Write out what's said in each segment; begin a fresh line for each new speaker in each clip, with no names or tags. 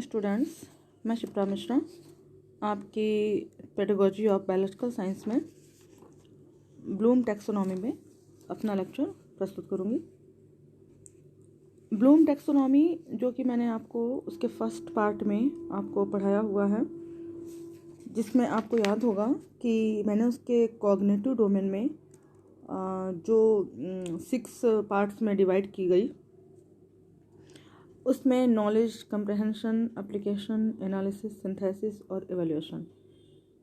Students, मैं शिप्रा मिश्रा आपकी pedagogy of biological science में ब्लूम टैक्सोनॉमी में अपना लेक्चर प्रस्तुत करूंगी। ब्लूम टैक्सोनॉमी जो कि मैंने आपको उसके फर्स्ट पार्ट में आपको पढ़ाया हुआ है, जिसमें आपको याद होगा कि मैंने उसके कॉग्निटिव डोमेन में जो 6 पार्ट्स में डिवाइड की गई, उसमें knowledge, comprehension, application, analysis, synthesis और इवैल्यूएशन,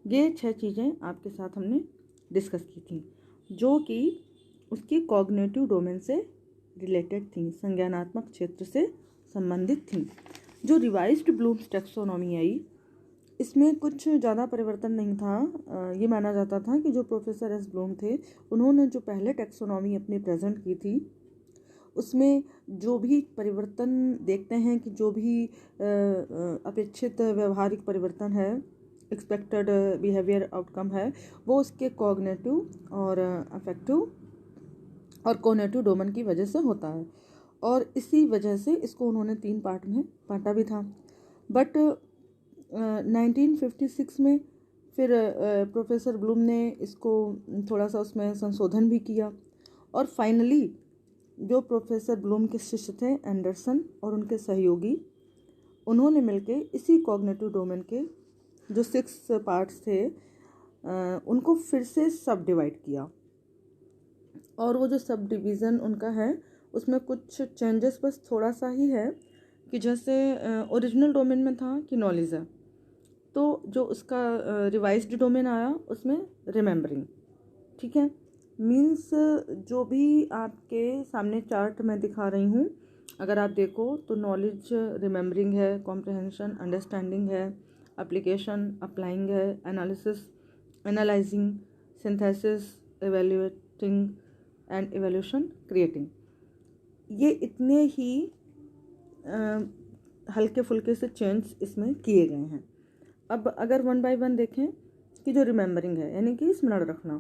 ये 6 चीज़ें आपके साथ हमने डिस्कस की थी, जो कि उसकी कॉग्निटिव डोमेन से रिलेटेड थी, संज्ञानात्मक क्षेत्र से संबंधित थी। जो रिवाइज्ड ब्लूम्स टैक्सोनॉमी आई, इसमें कुछ ज़्यादा परिवर्तन नहीं था। ये माना जाता था कि जो प्रोफेसर एस ब्लूम थे, उन्होंने जो पहले टैक्सोनॉमी अपनी प्रेजेंट की थी, उसमें जो भी परिवर्तन देखते हैं कि जो भी अपेक्षित व्यवहारिक परिवर्तन है, एक्सपेक्टेड बिहेवियर आउटकम है, वो उसके कॉग्निटिव और अफेक्टिव और कॉग्निटिव डोमेन की वजह से होता है। और इसी वजह से इसको उन्होंने 3 पार्ट में बांटा भी था। बट 1956 में फिर प्रोफेसर ब्लूम ने इसको थोड़ा सा उसमें संशोधन भी किया, और फाइनली जो प्रोफेसर ब्लूम के शिष्य थे एंडरसन और उनके सहयोगी, उन्होंने मिलके इसी कॉग्निटिव डोमेन के जो 6 पार्ट्स थे उनको फिर से सब डिवाइड किया। और वो जो सब डिवीज़न उनका है, उसमें कुछ चेंजेस बस थोड़ा सा ही है कि जैसे ओरिजिनल डोमेन में था कि नॉलेज है, तो जो उसका रिवाइज्ड डोमेन आया उसमें रिमेम्बरिंग। ठीक है, मीन्स जो भी आपके सामने चार्ट में दिखा रही हूँ, अगर आप देखो तो नॉलेज रिमेम्बरिंग है, कॉम्प्रहेंशन अंडरस्टैंडिंग है, एप्लीकेशन अप्लाइंग है, analysis analysing, synthesis evaluating and evolution creating. ये इतने ही हल्के फुल्के से चेंज इसमें किए गए हैं। अब अगर 1 बाय 1 देखें कि जो रिमेम्बरिंग है, यानी कि स्मरण रखना,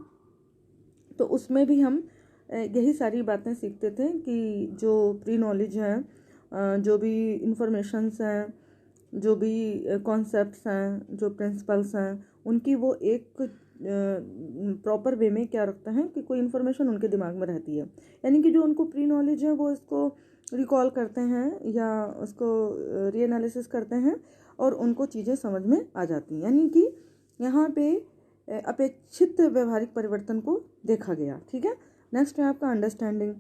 तो उसमें भी हम यही सारी बातें सीखते थे कि जो प्री नॉलेज है, जो भी इंफॉर्मेशंस हैं, जो भी कॉन्सेप्ट्स हैं, जो प्रिंसिपल्स हैं, उनकी वो एक प्रॉपर वे में क्या रखते हैं कि कोई इन्फॉर्मेशन उनके दिमाग में रहती है, यानी कि जो उनको प्री नॉलेज है वो इसको रिकॉल करते हैं या उसको रीएनालिसिस करते हैं और उनको चीज़ें समझ में आ जाती हैं। यानी कि यहाँ पे अपेक्षित व्यवहारिक परिवर्तन को देखा गया। ठीक है, नेक्स्ट है आपका अंडरस्टैंडिंग।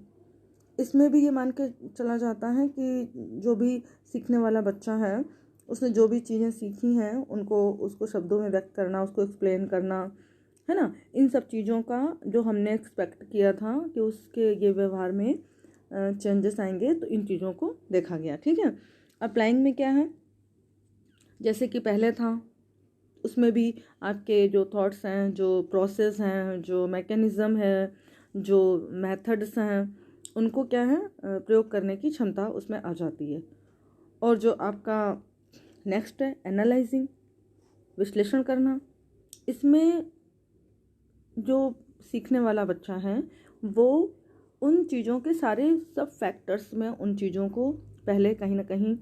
इसमें भी ये मान के चला जाता है कि जो भी सीखने वाला बच्चा है, उसने जो भी चीज़ें सीखी हैं उनको उसको शब्दों में व्यक्त करना, उसको एक्सप्लेन करना, है ना, इन सब चीज़ों का जो हमने एक्सपेक्ट किया था कि उसके ये व्यवहार में चेंजेस आएंगे, तो इन चीज़ों को देखा गया। ठीक है, अप्लाइंग में क्या है, जैसे कि पहले था, उसमें भी आपके जो थॉट्स हैं, जो प्रोसेस हैं, जो मैकेनिज़्म है, जो मेथड्स हैं, उनको क्या है प्रयोग करने की क्षमता उसमें आ जाती है। और जो आपका नेक्स्ट है एनालाइजिंग, विश्लेषण करना, इसमें जो सीखने वाला बच्चा है वो उन चीज़ों के सारे सब फैक्टर्स में उन चीज़ों को पहले कहीं ना कहीं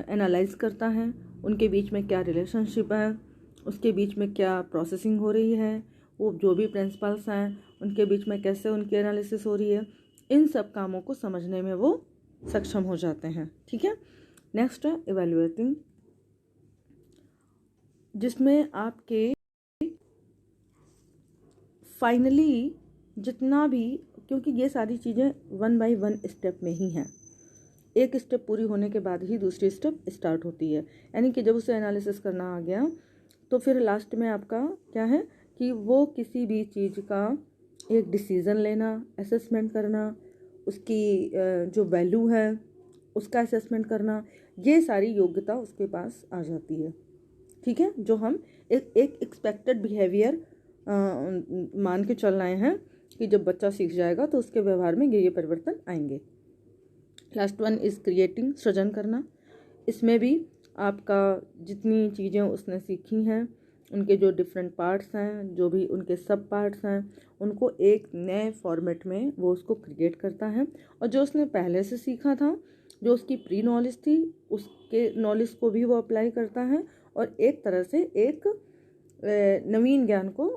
एनालाइज करता है, उनके बीच में क्या रिलेशनशिप है, उसके बीच में क्या प्रोसेसिंग हो रही है, वो जो भी प्रिंसिपल्स हैं उनके बीच में कैसे उनकी एनालिसिस हो रही है, इन सब कामों को समझने में वो सक्षम हो जाते हैं। ठीक है, नेक्स्ट है इवैल्यूएटिंग, जिसमें आपके फाइनली जितना भी, क्योंकि ये सारी चीज़ें 1 बाय 1 स्टेप में ही हैं, एक स्टेप पूरी होने के बाद ही दूसरी स्टेप स्टार्ट होती है। यानी कि जब उसे एनालिसिस करना आ गया तो फिर लास्ट में आपका क्या है कि वो किसी भी चीज़ का एक डिसीज़न लेना, असेसमेंट करना, उसकी जो वैल्यू है उसका असेसमेंट करना, ये सारी योग्यता उसके पास आ जाती है। ठीक है, जो हम एक एक्सपेक्टेड बिहेवियर मान के चल रहे हैं कि जब बच्चा सीख जाएगा तो उसके व्यवहार में ये परिवर्तन आएंगे। लास्ट वन इज़ क्रिएटिंग, सृजन करना। इसमें भी आपका जितनी चीज़ें उसने सीखी हैं, उनके जो डिफरेंट पार्ट्स हैं, जो भी उनके सब पार्ट्स हैं, उनको एक नए फॉर्मेट में वो उसको क्रिएट करता है, और जो उसने पहले से सीखा था जो उसकी प्री नॉलेज थी उसके नॉलेज को भी वो अप्लाई करता है और एक तरह से एक नवीन ज्ञान को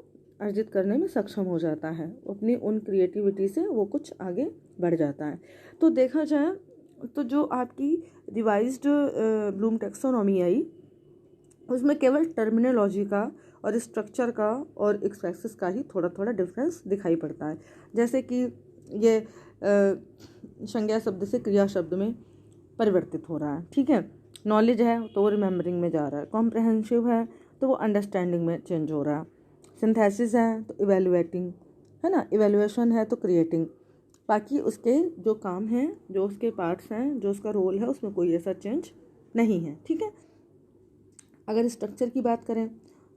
अर्जित करने में सक्षम हो जाता है। अपनी उन क्रिएटिविटी से वो कुछ आगे बढ़ जाता है। तो देखा जाए तो जो आपकी रिवाइज्ड ब्लूम टैक्सोनॉमी आई उसमें केवल टर्मिनोलॉजी का और स्ट्रक्चर का और एक्सप्रेसिस का ही थोड़ा थोड़ा डिफरेंस दिखाई पड़ता है। जैसे कि ये संज्ञा शब्द से क्रिया शब्द में परिवर्तित हो रहा है, ठीक है। नॉलेज है तो वो रिमेम्बरिंग में जा रहा है, कॉम्प्रहेंसिव है तो वो अंडरस्टैंडिंग में चेंज हो रहा है, सिंथेसिस है तो इवेल्युएटिंग, है ना, इवेल्युएशन है तो क्रिएटिंग। बाकी उसके जो काम हैं, जो उसके पार्ट्स हैं, जो उसका रोल है, उसमें कोई ऐसा चेंज नहीं है, ठीक है। अगर स्ट्रक्चर की बात करें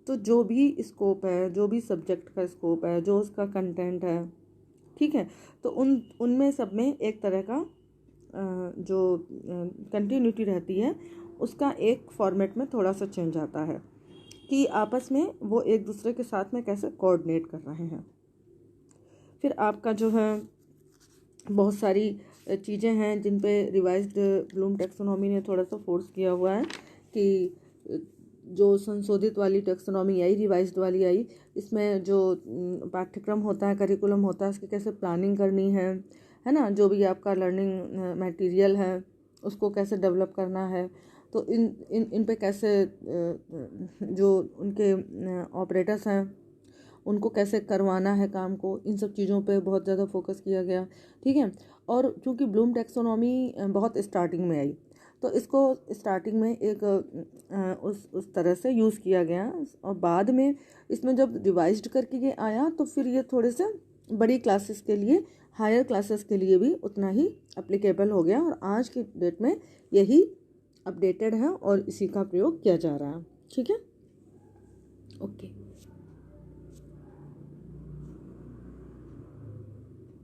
तो जो भी स्कोप है, जो भी सब्जेक्ट का स्कोप है, जो उसका कंटेंट है, ठीक है, तो उनमें सब में एक तरह का जो कंटिन्यूटी रहती है उसका एक फॉर्मेट में थोड़ा सा चेंज आता है कि आपस में वो एक दूसरे के साथ में कैसे कोऑर्डिनेट कर रहे हैं। फिर आपका जो है बहुत सारी चीज़ें हैं जिन पे रिवाइज्ड ब्लूम टैक्सोनॉमी ने थोड़ा सा फोर्स किया हुआ है कि जो संशोधित वाली टैक्सोनॉमी आई, रिवाइज्ड वाली आई, इसमें जो पाठ्यक्रम होता है, करिकुलम होता है, उसकी कैसे प्लानिंग करनी है ना, जो भी आपका लर्निंग मटेरियल है उसको कैसे डेवलप करना है, तो इन पे कैसे जो उनके ऑपरेटर्स हैं उनको कैसे करवाना है काम को, इन सब चीज़ों पे बहुत ज़्यादा फोकस किया गया, ठीक है। और चूँकि ब्लूम टैक्सोनॉमी बहुत स्टार्टिंग में आई तो इसको स्टार्टिंग में एक उस तरह से यूज़ किया गया और बाद में इसमें जब रिवाइज्ड करके ये आया तो फिर ये थोड़े से बड़ी क्लासेस के लिए, हायर क्लासेस के लिए भी उतना ही एप्लीकेबल हो गया और आज की डेट में यही अपडेटेड है और इसी का प्रयोग किया जा रहा है, ठीक है। ओके।